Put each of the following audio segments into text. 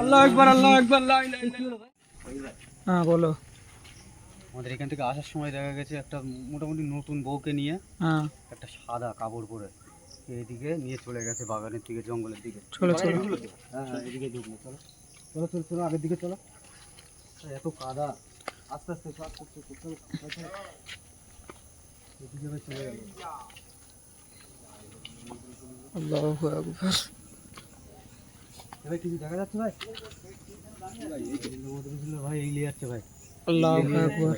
আল্লাহু আকবার, আল্লাহু আকবার, লা ইলাহা ইল্লাল্লাহ। হ্যাঁ বলো। আমাদের এখান থেকে আসার সময় দেখা গেছে একটা মোটামুটি নতুন বউকে নিয়ে হ্যাঁ একটা সাদা কাপড় পরে এদিকে নিয়ে চলে গেছে বাগানের দিকে, জঙ্গলের দিকে। চলো চলো। হ্যাঁ হ্যাঁ, এদিকে ঢুকলো। চলো চলো চলো চলো, আগের দিকে চলো। এত কাদা, আস্তে আস্তে আস্তে আস্তে আস্তে চলো, চলো, চলো। এদিকে ভাই চলে গেল। আল্লাহু আকবার। ভাই কিছু দেখা যাচ্ছে ভাই? ভাই এগিয়ে যাচ্ছে ভাই। আল্লাহু আকবার,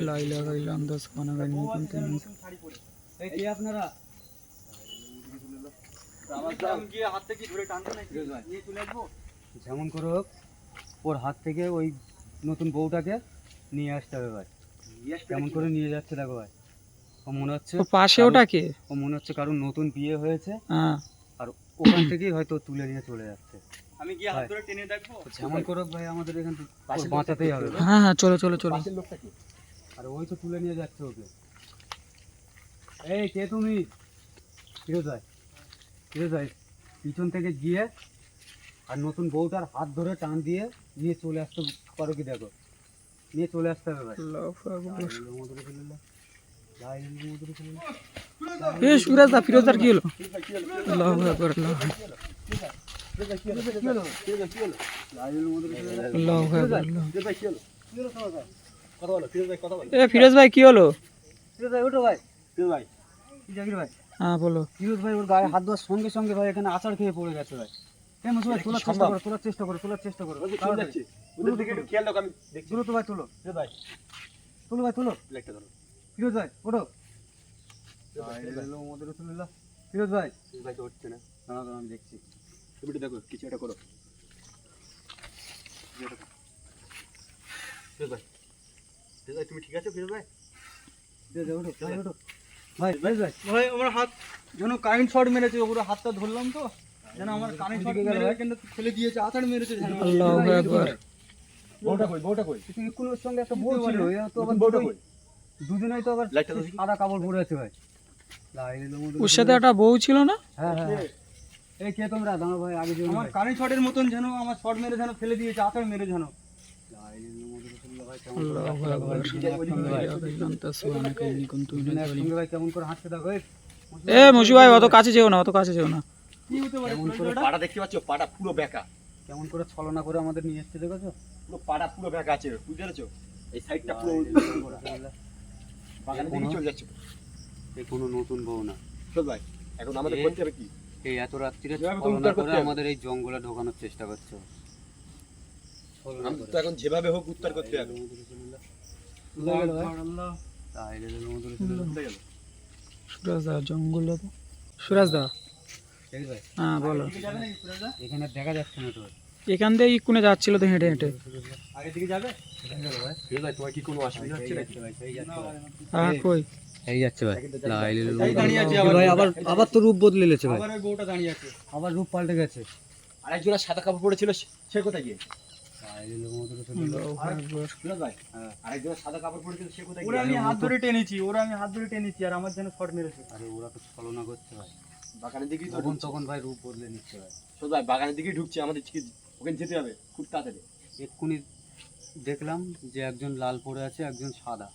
লা ইলাহা ইল্লাল্লাহ, সুবহানাল্লাহি ওয়া বিহামদিহি। এই কে আপনারা? যেমন করে হোক ওর হাত থেকে ওই নতুন বউটাকে নিয়ে আসতে হবে ভাই। কেমন করে নিয়ে যাচ্ছে দেখো ভাই। ও মনে হচ্ছে ও পাশে ওটা কে? ও মনে হচ্ছে কারণ নতুন বিয়ে হয়েছে, হ্যাঁ আর ওখান থেকেই হয়তো তুলে নিয়ে চলে যাচ্ছে। আমি গিয়ে হাত ধরে টেনে দেখবো। যেমন করে হোক ভাই, আমাদের এখান থেকে বাঁচাতেই হবে। হ্যাঁ হ্যাঁ, চলো চলো চলো। আর ওই তো তুলে নিয়ে যাচ্ছে ওকে। এই কে তুমি? ফিরোজ ভাই, ফিরোজ ভাই পিছন থেকে গিয়ে আর নতুন বউটার হাত ধরে টান দিয়ে নিয়ে চলে আসতে পারো কি দেখো। নিয়ে চলে আসতে হবে ভাই। আল্লাহু আকবার। আল্লাহু এ সুরাজ দা, ফিরোজ দার কি হলো? আল্লাহু আকবার, আল্লাহু আকবার, আল্লাহু আকবার। এ ফিরোজ ভাই কি হলো? ফিরোজ ভাই ওঠো ভাই। ফিরোজ ভাই, কি জাকির ভাই? হ্যাঁ বলো। ফিরোজ ভাই ওর গায়ে হাত দেওয়ার সঙ্গে সঙ্গে ভাই এখানে আছাড় খেয়ে পড়ে গেছে ভাই। এই মুসু ভাই, তোলার চেষ্টা করো, তোলার চেষ্টা করো, তোলার চেষ্টা করো। ওদের দিকে একটু খেয়াল রাখো, আমি দেখছি। তুলো তো ভাই, তুলো। ফিরোজ ভাই, তুলো ভাই, তুলো। ব্ল্যাকটা ধরো। ফিরোজ ভাই ওঠো। ফিরোজ ভাই, ফিরোজ ভাই, ফিরোজ ভাই তো হচ্ছে না। দাঁড়াও দাঁড়াও, আমি দেখছি। তুমি একটু দেখো, কিছু একটা করো। ফিরোজ ভাই, ফিরোজ ভাই তুমি ঠিক আছো? ফিরোজ ভাই, ফিরোজ ভাই ওঠো, ভাই ওঠো। ভাই ফিরোজ ভাই, ভাই আমার হাত যেন কারেন্ট শট মেরেছে, পুরো হাতটা ধরলাম তো যেন আমার কারেন্ট শট মেরে কিন্তু ফেলে দিয়েছে, আছাড় মেরেছে যেন। আল্লাহু আকবার। বউটা কই? বউটা কই? কিন্তু ইকুনের সঙ্গে একটা বউ ছিল, এরা তো আবার বউটা কই? দুজনেই তো আবার লাইটটা দেখি। সাদা কাপড় পরে আছে ভাই। ওর সাথে একটা বউ ছিল না? হ্যাঁ হ্যাঁ হ্যাঁ। এই কে তোমরা? দাঁড়াও ভাই, আগে যেও আমার কারেন্ট শটের মতন যেন আমার শট মেরে যেন ফেলে দিয়েছে, আছাড় মেরে যেন। আল্লাহু আকবার। ভাই কেমন করে হাঁটতে দেখো। এ মুশি ভাই, অত কাছে যেও না, অত কাছে যেও না। কি হতে পারে? পাটা দেখতে পাচ্ছ? পাটা পুরো বেঁকা, কেমন করে ছলনা করে আমাদের নিয়ে এসছে দেখেছো? পুরো পাটা পুরো বেঁকা আছে, বুঝতে পেরেছো? এই সাইডটা পুরো বাগানের দিকে চলে যাচ্ছে। এই কোনো নতুন বউ না। ফিরোজ ভাই, এখন আমাদের করতে হবে কি? এই এত রাত্রিরে এভাবে তো ছলনা উদ্ধার করে করতে হবে। আমাদের এই জঙ্গলে ঢোকানোর চেষ্টা করছে। আমাদের তো এখন যেভাবে হোক উত্তর করতে হবে। সুরাজ দা জঙ্গল, সুরাজ দা। হ্যাঁ বলো। এখানে দেখা যাচ্ছে না তো। এখান দিয়ে ইকুনে যাচ্ছিল তো হেঁটে হেঁটে। আগের দিকে যাবে? ফিরোজ ভাই, তোমার কি কোনো অসুবিধা হচ্ছে নাকি? হ্যাঁ কই? এই যাচ্ছে ভাই। এই দাঁড়িয়ে আছে ভাই আবার আবার তো রূপ বদলে নিয়েছে ভাই। আবার ওই বউটা দাঁড়িয়ে আছে। আবার রূপ পাল্টে গেছে। আরেকজনের সাদা কাপড় পরেছিল, সে কোথায় গিয়ে? ফিরোজ ভাই, আরেকজনের সাদা কাপড় পরেছিল, সে কোথায় ওরা গিয়ে? আমি হাত ধরে টেনেছি, আর আমার যেন শট মেরেছে। আরে ওরা তো ছলনা করছে ভাই। বাগানের দিকেই তো তখন ঢুকছে। তখন ভাই রূপ বদলে নিচ্ছে ভাই। ফিরোজ ভাই, বাগানের দিকেই ঢুকছে, আমাদের ঠিক ওখানে যেতে হবে খুব তাড়াতাড়ি। এক্ষুনি দেখলাম যে একজন লাল পরে আছে, একজন সাদা।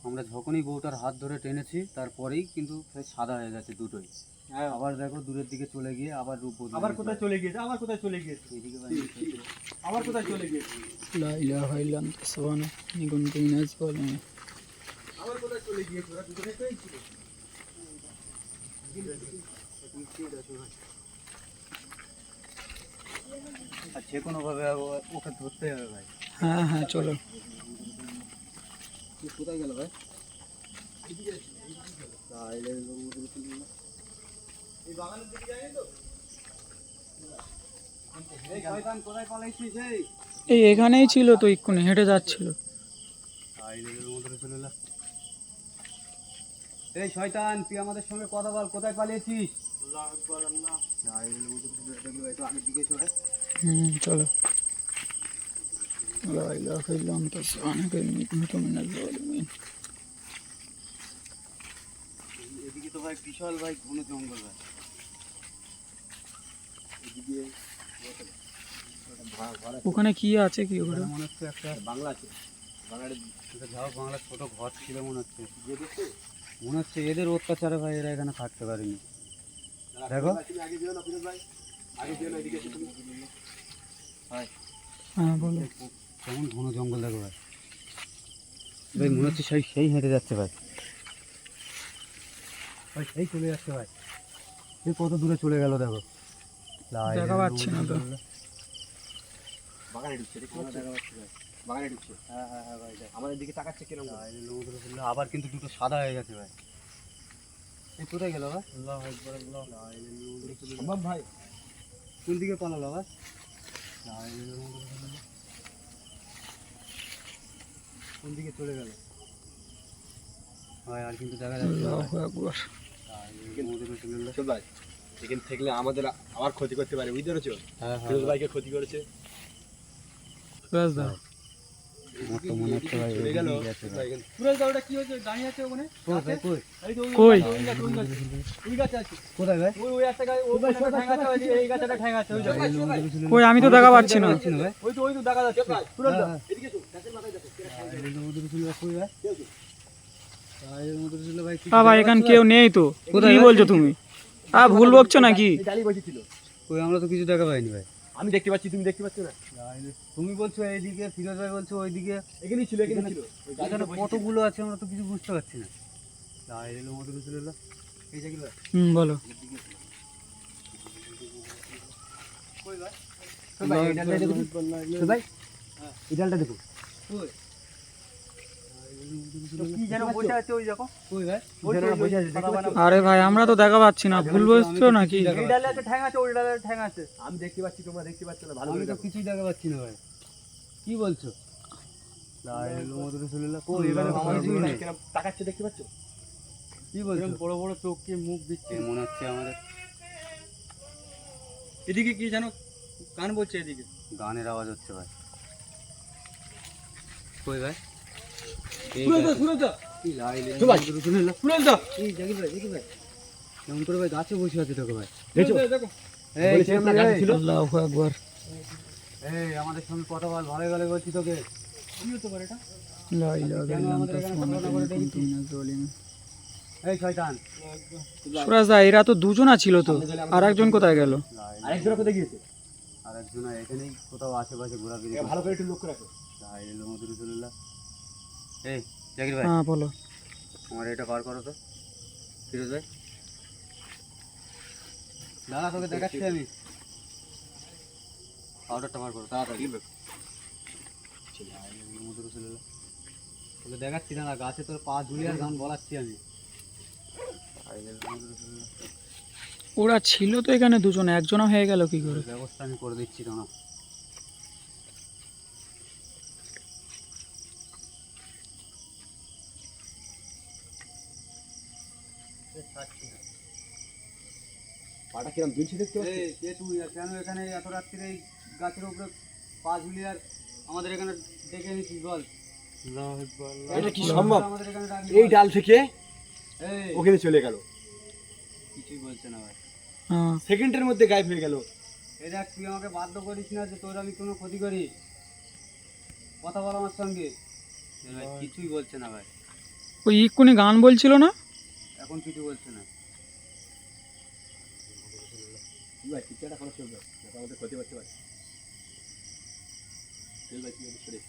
আমরা যখনই বউটার হাত ধরে টেনেছি তারপরেই কিন্তু সেই সাদা হয়ে গেছে দুটোই। হ্যাঁ, আবার দেখো দূরের দিকে চলে গিয়ে আবার রূপ বদলে আবার নিয়েছে কোথায় ভাই। চলে গিয়েছে, আবার কোথায় চলে গিয়েছে, এদিকে ভাই আবার কোথায় চলে গিয়েছে, লা ইলাহা ইল্লাল্লাহ সুবহানাহু কুনতু মিনাজ জালিমিন। আবার কোথায় চলে গিয়েছে, ওরা দুজনে তো ছিল। আর যে কোনো ভাবে ওকে ধরতে হবে ভাই। হ্যাঁ হ্যাঁ চলো। কোথায় গেল ভাই? এই বাগানের দিকে যায়নি তো? এই শয়তান কোথায় পালাইছিস? এই এখানেই ছিল তো, ইকুনে হেঁটে যাচ্ছিল। এই শয়তান, তুই আমাদের সঙ্গে কথা বল, কোথায় পালিয়েছিস? আল্লাহু আকবার, আল্লাহ। আগের দিকে সরে। চলো। লা ইলাহা ইল্লা আনতা সুবহানাকা ইন্নী কুনতু মিনাজ জালিমিন। এদিকে তো ভাই বিশাল ভাই ঘন জঙ্গল ভাই। ওখানে কি আছে কি ওখানে? মনে হচ্ছে একটা বাংলা আছে, বাংলার বাংলার ছোট ঘর ছিল মনে হচ্ছে। মনে হচ্ছে এদের অত্যাচারে ভাই এরা এখানে থাকতে পারেনি। দেখো তুমি আগে দিও না ফিরোজ ভাই, আগে দিও না, এদিকে এসো তুমি। হ্যাঁ বলো। কেমন ঘন জঙ্গল দেখো ভাই। ভাই মনে হচ্ছে সেই হেঁটে যাচ্ছে ভাই। ভাই সেই চলে যাচ্ছে ভাই। এই কত দূরে চলে গেল দেখো। দেখা পাচ্ছি না তো। বাগানে ঢুকছে, দেখতে পাচ্ছ? বাগানে ঢুকছে। হ্যাঁ হ্যাঁ হ্যাঁ ভাই দেখ। আমাদের দিকে তাকাচ্ছে কিরকম? আবার কিন্তু দুটো সাদা হয়ে গেছে ভাই। এই কোথায় গেল ভাই? সম্ভব ভাই? কোন দিকে পালালো ভাই? কোন দিকে চলে গেল ভাই? আর কিন্তু দেখা যাচ্ছে না ভাই। আল্লাহু আকবার। চল ভাই, এখানে থাকলে আমাদের আবার ক্ষতি করতে পারে, বুঝতে পেরেছো? হ্যাঁ ফিরোজ ভাইকে ক্ষতি করেছে। সুরাজ দা, আমার তো মনে হচ্ছে ভাই চলে গেল ওইদিকেই গেছে ভাই। সুরেশ দা ওটা কি হয়েছে? দাঁড়িয়ে আছে ওখানে? কই ভাই কই? এই তো কই? ওই গাছে, ওই গাছে আছে। কোথায় ভাই? ওই একটা গাছ, ওই একটা ঠ্যাং আছে, ওই যে এই গাছে একটা ঠ্যাং আছে, ওই দেখো। কই? আমি তো দেখা পাচ্ছি না। ভাই ওই তো দেখা যাচ্ছে। সুরেশ দা, এদিকে এসো, গাছের মাথায় দেখো। ভাই এখানে কেউ নেই তো। কি বলছো তুমি? ভুল বকছো নাকি? এই ডালি বসেছিল, কই আমরা তো কিছু দেখা পাইনি ভাই। আমি দেখতে পাচ্ছি, তুমি দেখতে পাচ্ছ না? তুমি বলছো এইদিকে, ফিরোজ ভাই বলছো ওইদিকে। এখানেই ছিল, এখানে ছিল। ওই এখানে গাছটা বসেছিল। কতগুলো আছে আমরা তো কিছু বুঝতে পারছি না। এই জায়গায় ভাই বলো। কই ভাই? চল ভাই, এই ডালটা দেখো। চল ভাই, এই ডালটা দেখো। কই? কি যেন বসে আছে, ওই দেখো। কই ভাই? ওই যেন বসে আছে, দেখতে পাচ্ছ? আরে ভাই আমরা তো দেখা পাচ্ছি না। ভুল বলছো নাকি? এই ডালে একটা ঠ্যাং আছে, ওই ডালে একটা ঠ্যাং আছে। আমি দেখতে পাচ্ছি, তোমরা দেখতে পাচ্ছ না। ভালো আমি করে তো দেখো। কিছুই দেখা পাচ্ছি না ভাই। কি বলছো? কই এখানে আল্লাহু আমাদের আকবার। দিকে কিরকম তাকাচ্ছে, দেখতে পাচ্ছ? কি বলছো? বড় বড় চোখ, কি মুখ দিচ্ছে। মনে হচ্ছে আমাদের এদিকে কি যেন গান বলছে, এদিকে। গানের আওয়াজ হচ্ছে ভাই। কই ভাই? সুরেশ দা, সুরেশ দা, চল ভাই, সুরেশ দা, এই জাকির ভাই, জাকির ভাই। কেমন করে ভাই গাছে বসে আছে দেখো ভাই। দেখছো? সুরেশ দা, দেখো। এই বলেছিলাম না, গাছে ছিল। আল্লাহু আকবার। এই আমাদের সঙ্গে কথা বল, ভালো ভালো বলছি তোকে। কি হতে পারে এটা? লা ইলাহা ইল্লাল্লাহ সুবহানাকা ইন্নী কুনতু মিনাজ জালিমিন। এই শয়তান। সুরাজ দা, এরা তো দুজনা ছিল তো। আর একজন কোথায় গেল? আরেকজন কোথায় গিয়েছে? আর একজন এখানেই কোথাও আশেপাশে ঘোরাফেরি এ ভালো করে একটু লক্ষ্য রাখো। এই জাকির ভাই, হ্যাঁ বলো। আমার এটা বার করো তো ফিরোজ ভাই। দাদা তোকে দেখাচ্ছি আমি। পাউডারটা বার করো তাড়াতাড়ি। তোকে দেখাচ্ছি না, গাছে তোর পা ঝুলিয়ার গান বলাচ্ছি আমি। ওরা ছিল তো এখানে দুজন, একজনও হয়ে গেল কি করে? ব্যবস্থা আমি করে দিচ্ছি দাঁড়া। পাটা কিরম দুলছে দেখতে পাচ্ছ? এই কে তুই? আর কেন এখানে এত রাত্রিরে এই গাছের উপরে পা ঝুলিয়ার আমাদের এখানে ডেকে এনেছিস বল? এটা কি সম্ভব? আমাদের এখানে ডাকলি এই বল? ডাল থেকে এই ওখানে চলে গেল, কিছুই বলছে না ভাই। হ্যাঁ সেকেন্ডের মধ্যে গায়েব হয়ে গেল। এই দেখ, তুই আমাকে বাধ্য করিস না যে তোর আমি কোনো ক্ষতি করি। কথা বল আমার সঙ্গে। এ ভাই কিছুই বলছে না ভাই, ওই এক্ষুনি গান বলছিল না? এখন কিছু বলছে না। ভাই ঠিকঠাক খরচ করবে, যাতে আমাদের ক্ষতি করতে পারে। চল ভাই, তুই সরে।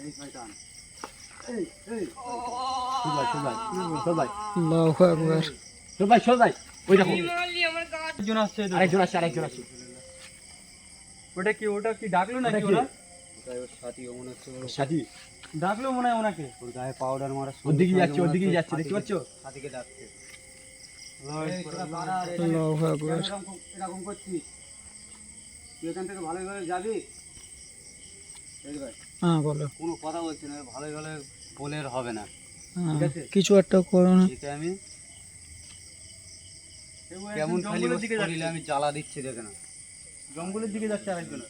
এই শয়তান। এই এই চল ভাই, চল ভাই, চল ভাই, আল্লাহু আকবার। চল ভাই, চল ভাই। ওই দেখো একজন আসছে, এই দেখো। আরেকজন আসছে, আরেকজন আসছে। ওটা কি, ওটা কি ডাকলো নাকি? ওটা কি? ওরা কোথায় ওর সাথী? ও মনে হচ্ছে ওর সাথী ডাকলো মনে হয় ওনাকে। ওর গায়ে পাউডার মারা। ওর দিকেই যাচ্ছে, ওর দিকেই যাচ্ছে, দেখতে পাচ্ছ? সাথীকে ডাকছে। আল্লাহু এই তোরা আকবার। কারা? আর এখানে আল্লাহু আকবার। কেন এরকম করছিস? তুই এখান থেকে ভালোভাবে যাবি? এই ভাই হ্যাঁ বলো। কোনো কথা বলছি না, ভালোভাবে বলে আর হবে না। হ্যাঁ, ঠিক আছে। কিছু একটা করো না। একে আমি কেউ একজন কেমন খালি জঙ্গলের ওর দিকে শরীরে যাচ্ছে, আমি জ্বালা দিচ্ছি দেখে না। জঙ্গলের দিকে যাচ্ছে আরেকজন।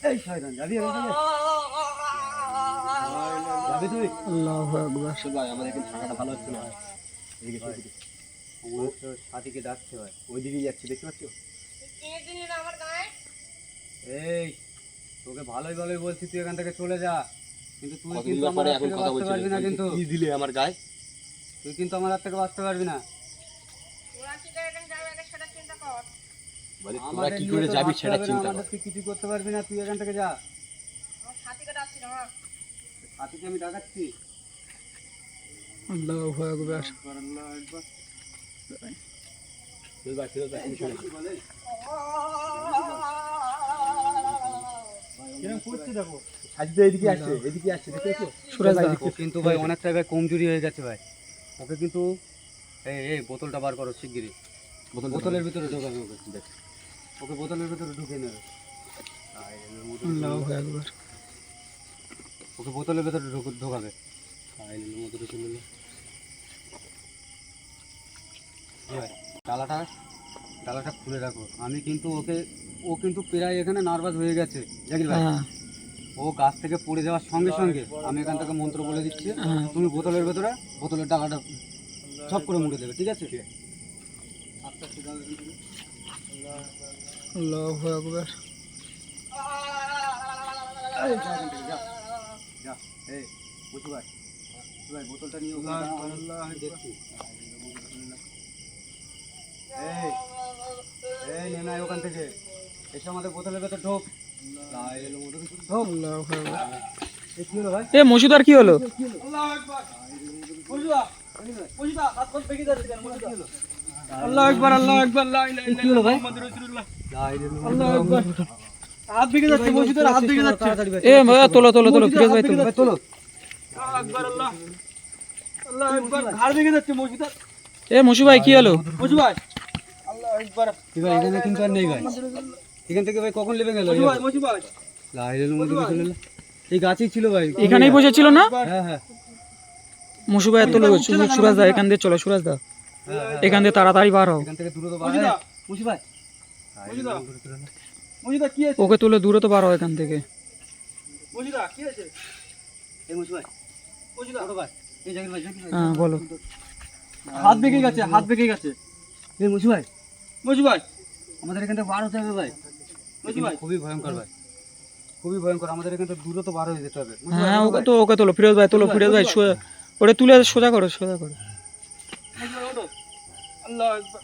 এই শয়তান যাবি এখান থেকে? যাবি তুই? আল্লাহু আকবার। চল ভাই, আমাদের এখানে থাকাটা ভালো হচ্ছে না। এদিকে চল, এদিকে। আমার তো সাথীকে ডাকছে ভাই। ওইদিকেই যাচ্ছি, দেখতে পাচ্ছ? এই তোকে ভালোই ভালোই বলছি, তুই এখান থেকে চলে যা, কিন্তু তুই কতদিন কিন্তু আমার পরে হাত এখন থেকে কথা বাঁচতে বলছি, পারবি না, কিন্তু কি দিলে আমার গায়ে? তুই কিন্তু আমার হাত থেকে বাঁচতে পারবি না। বলে তোরা আমাদের কি নিয়ে করে তোর যাবি ভাবতে সেটা হবে না, চিন্তা আমাদের কর। তুই কিছু করতে পারবি না, তুই এখান থেকে যা। সাথীকে আমি ডাকাচ্ছি। আল্লাহু আকবার। চল ভাই, চল ভাই, চল। কিরম করছে দেখো। সাজি তো এদিকে আসছে, এদিকে আসছে, দেখতে পাচ্ছ? সুরাজ দা, ও কিন্তু ভাই অনেকটা ভাই কমজোরি হয়ে গেছে ভাই। ওকে কিন্তু এই বোতলটা বার করো শিগগিরই। বোতলের ভিতরে ঢোকাবে ওকে, দেখ ওকে বোতলের ভিতরে ঢুকে নেবে। আল্লাহু আকবার। ওকে বোতলের ভিতরে ঢোকাবে। মধ্যে ঢুকে নিল ভাই। ডালাটা খুলে রাখো। আমি কিন্তু ও কিন্তু প্রায় এখানে নার্ভাস হয়ে গেছে জাকির ভাই। হ্যাঁ ও গাছ থেকে পড়ে যাওয়ার সঙ্গে সঙ্গে আমি এখান থেকে মন্ত্র বলে দিচ্ছি, হ্যাঁ। তুমি বোতলের ভেতরে বোতলের ডালাটা সব করে মুড়ে দেবে, ঠিক আছে? আল্লাহু আকবার। যা এই বুঝু ভাই, বোতলটা নিয়ে ওখানে দাঁড়া, আমি দেখছি। এই নেমে আয় ওখান থেকে, এসে আমাদের বোতলের ভেতর ঢোক। ঢোক। আল্লাহু আকবার। এ কি হলো ভাই? এ মসুদার কি হলো? আল্লাহু আকবার। বুঝলা? বুঝলা? হাত পা ভেঙে যাচ্ছে মসজিদা। আল্লাহু আকবার, আল্লাহু আকবার, লা ইলাহা ইল্লাল্লাহ মুহাম্মাদুর রাসূলুল্লাহ। আল্লাহু আকবার। হাত ভেঙে যাচ্ছে মসজিদের, হাত ভেঙে যাচ্ছে। এ ভাইয়া তোলো ফিরোজ ভাই তোলো। তোলো। আল্লাহু আকবার, আল্লাহ। আল্লাহু আকবার, ঘাড় ভেঙে যাচ্ছে মসজিদের। এ মসু ভাই কি হলো? মসু ভাই। আল্লাহু আকবার। ভাই এখানে কিন্তু আর নেই ভাই, এখান থেকে ভাই কখন লেবে গেল? মসু ভাই, মসু ভাই। এই গাছেই ছিল ভাই, এখানেই বসেছিল না? হ্যাঁ হ্যাঁ মসু ভাই তোলো, সুরাজ দা এখান দিয়ে চলো, সুরাজ দা এখান দিয়ে তাড়াতাড়ি বার হও। এখান থেকে দ্রুত মসজিদা, মুশি ভাই। মসজিদা। মসজিদা কি আছে? ওকে তুলে দূরে তো বার হও এখান থেকে। মসজিদা কি আছে? এই মুশি ভাই, মসজিদা। ছোট ভাই, এই জাকির ভাই, হ্যাঁ বলো। হাত ভেঙে গেছে, হাত ভেঙে গেছে। এই মুশি ভাই, মসু ভাই, আমাদের এখান থেকে বার হতে হবে ভাই। মসু ভাই। খুবই ভয়ঙ্কর ভাই, খুবই ভয়ঙ্কর, আমাদের এখান থেকে দ্রুত বার হয়ে যেতে হবে। মুশি ভাই, হ্যাঁ ছোট ভাই। ওকে তোলো, ফিরোজ ভাই তোলো, ফিরোজ ভাই ওটা তুলে সোজা করো। মসু ভাই ওঠো। আল্লাহু আকবার।